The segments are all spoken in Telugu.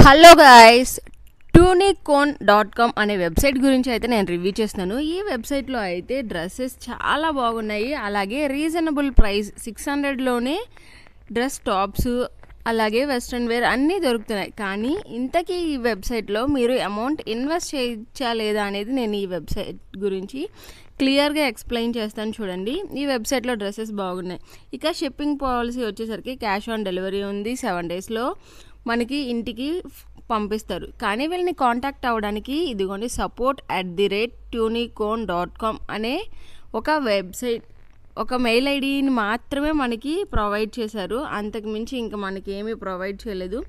హలో గైస్, tunicorn.com అనే వెబ్సైట్ గురించి అయితే నేను రివ్యూ చేస్తున్నాను. ఈ వెబ్సైట్లో అయితే డ్రెస్సెస్ చాలా బాగున్నాయి. అలాగే రీజనబుల్ ప్రైస్ 600లోనే డ్రెస్ టాప్స్ అలాగే వెస్ట్రన్ వేర్ అన్నీ దొరుకుతున్నాయి. కానీ ఇంతకీ ఈ వెబ్సైట్లో మీరు అమౌంట్ ఇన్వెస్ట్ చేయొచ్చా లేదా అనేది నేను ఈ వెబ్సైట్ గురించి క్లియర్గా ఎక్స్ప్లెయిన్ చేస్తాను. చూడండి, ఈ వెబ్సైట్లో డ్రెస్సెస్ బాగున్నాయి. ఇక షిప్పింగ్ పాలసీ వచ్చేసరికి క్యాష్ ఆన్ డెలివరీ ఉంది. 7 డేస్లో మనకి ఇంటికి పంపిస్తారు. కానీ వీళ్ళని కాంటాక్ట్ అవ్వడానికి ఇదిగోండి support@tunicorn.com అనే ఒక వెబ్సైట్, ఒక మెయిల్ ఐడిని మాత్రమే మనకి ప్రొవైడ్ చేశారు. అంతకు మించి ఇంకా మనకి ఏమీ ప్రొవైడ్ చేయలేదు.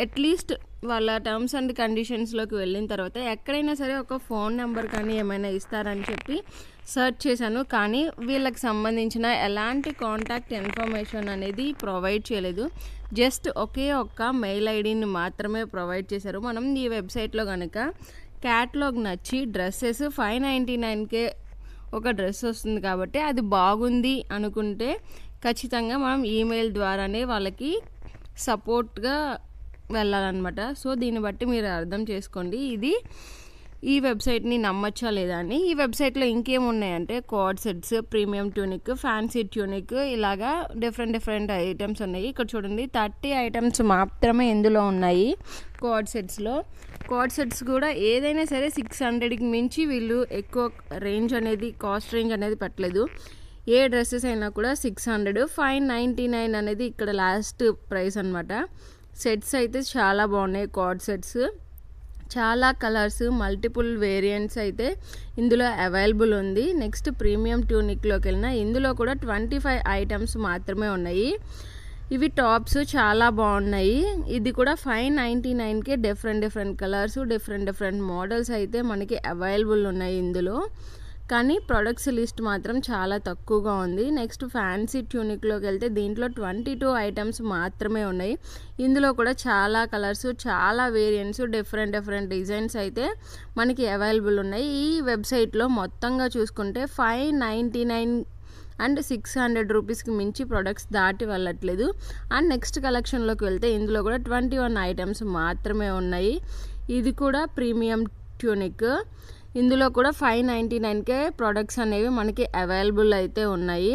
అట్లీస్ట్ వాళ్ళ టర్మ్స్ అండ్ కండిషన్స్లోకి వెళ్ళిన తర్వాత ఎక్కడైనా సరే ఒక ఫోన్ నెంబర్ కానీ ఏమైనా ఇస్తారని చెప్పి సెర్చ్ చేశాను. కానీ వీళ్ళకి సంబంధించిన ఎలాంటి కాంటాక్ట్ ఇన్ఫర్మేషన్ అనేది ప్రొవైడ్ చేయలేదు. జస్ట్ ఒకే ఒక్క మెయిల్ ఐడిని మాత్రమే ప్రొవైడ్ చేశారు. మనం ఈ వెబ్సైట్లో కనుక క్యాటలాగ్ నచ్చి డ్రెస్సెస్ 599కే ఒక డ్రెస్ వస్తుంది కాబట్టి అది బాగుంది అనుకుంటే ఖచ్చితంగా మనం ఈమెయిల్ ద్వారానే వాళ్ళకి సపోర్ట్గా వెళ్ళాలన్నమాట. సో దీన్ని బట్టి మీరు అర్థం చేసుకోండి ఇది ఈ వెబ్సైట్ని నమ్మచ్చా లేదా అని. ఈ వెబ్సైట్లో ఇంకేమున్నాయంటే card sets, premium tunic, fancy tunic, ఇలాగా డిఫరెంట్ ఐటమ్స్ ఉన్నాయి. ఇక్కడ చూడండి 30 ఐటమ్స్ మాత్రమే ఇందులో ఉన్నాయి కార్డ్ సెట్స్లో. కార్డ్ సెట్స్ కూడా ఏదైనా సరే 600కి మించి వీళ్ళు ఎక్కువ రేంజ్ అనేది, కాస్ట్ రేంజ్ అనేది పెట్టలేదు. ఏ డ్రెస్సెస్ అయినా కూడా 600, 599 అనేది ఇక్కడ లాస్ట్ ప్రైస్ అనమాట. సెట్స్ అయితే చాలా బాగున్నాయి. కార్డ్ సెట్స్ చాలా కలర్స్, మల్టిపుల్ వేరియంట్స్ అయితే ఇందులో అవైలబుల్ ఉంది. నెక్స్ట్ ప్రీమియం ట్యూనిక్లోకి వెళ్ళినా ఇందులో కూడా 25 ఐటమ్స్ మాత్రమే ఉన్నాయి. ఇవి టాప్స్ చాలా బాగున్నాయి. ఇది కూడా 599కే డిఫరెంట్ కలర్స్, డిఫరెంట్ మోడల్స్ అయితే మనకి అవైలబుల్ ఉన్నాయి ఇందులో. కానీ ప్రొడక్ట్స్ లిస్ట్ మాత్రం చాలా తక్కువగా ఉంది. నెక్స్ట్ ఫ్యాన్సీ ట్యూనిక్లోకి వెళ్తే దీంట్లో 22 ఐటమ్స్ మాత్రమే ఉన్నాయి. ఇందులో కూడా చాలా కలర్స్, చాలా వేరియంట్స్, డిఫరెంట్ డిజైన్స్ అయితే మనకి అవైలబుల్ ఉన్నాయి. ఈ వెబ్సైట్లో మొత్తంగా చూసుకుంటే 599 అండ్ 600 రూపీస్కి మించి ప్రొడక్ట్స్ దాటి వెళ్ళట్లేదు. అండ్ నెక్స్ట్ కలెక్షన్లోకి వెళ్తే ఇందులో కూడా 21 ఐటమ్స్ మాత్రమే ఉన్నాయి. ఇది కూడా ప్రీమియం ట్యూనిక్. ఇందులో కూడా 599కే ప్రొడక్ట్స్ అనేవి మనకి అవైలబుల్ అయితే ఉన్నాయి.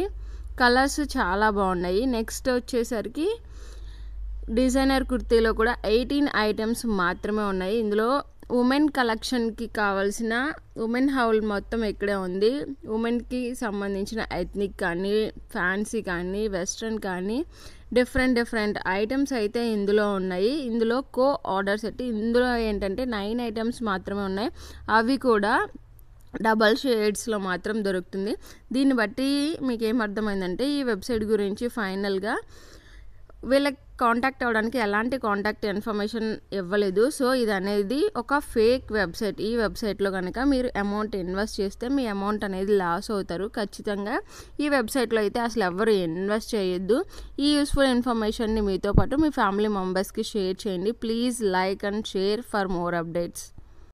కలర్స్ చాలా బాగున్నాయి. నెక్స్ట్ వచ్చేసరికి డిజైనర్ కుర్తీలో కూడా 18 ఐటమ్స్ మాత్రమే ఉన్నాయి. ఇందులో ఉమెన్ కలెక్షన్కి కావాల్సిన ఉమెన్ హౌల్ మొత్తం ఇక్కడే ఉంది. ఉమెన్కి సంబంధించిన ఎథ్నిక్ కానీ, ఫ్యాన్సీ కానీ, వెస్ట్రన్ కానీ డిఫరెంట్ ఐటమ్స్ అయితే ఇందులో ఉన్నాయి. ఇందులో కో ఆర్డర్ సెట్, ఇందులో ఏంటంటే 9 ఐటమ్స్ మాత్రమే ఉన్నాయి. అవి కూడా డబల్ షేడ్స్లో మాత్రం దొరుకుతుంది. దీన్ని బట్టి మీకు ఏం అర్థమైందంటే ఈ వెబ్సైట్ గురించి ఫైనల్గా వీళ్ళకి కాంటాక్ట్ అవ్వడానికి ఎలాంటి కాంటాక్ట్ ఇన్ఫర్మేషన్ ఇవ్వలేదు. సో ఇది అనేది ఒక ఫేక్ వెబ్సైట్. ఈ వెబ్సైట్లో కనుక మీరు అమౌంట్ ఇన్వెస్ట్ చేస్తే మీ అమౌంట్ అనేది లాస్ అవుతారు ఖచ్చితంగా. ఈ వెబ్సైట్లో అయితే అసలు ఎవరు ఇన్వెస్ట్ చేయొద్దు. ఈ యూస్ఫుల్ ఇన్ఫర్మేషన్ని మీతో పాటు మీ ఫ్యామిలీ మెంబర్స్కి షేర్ చేయండి. Please like and share for more updates.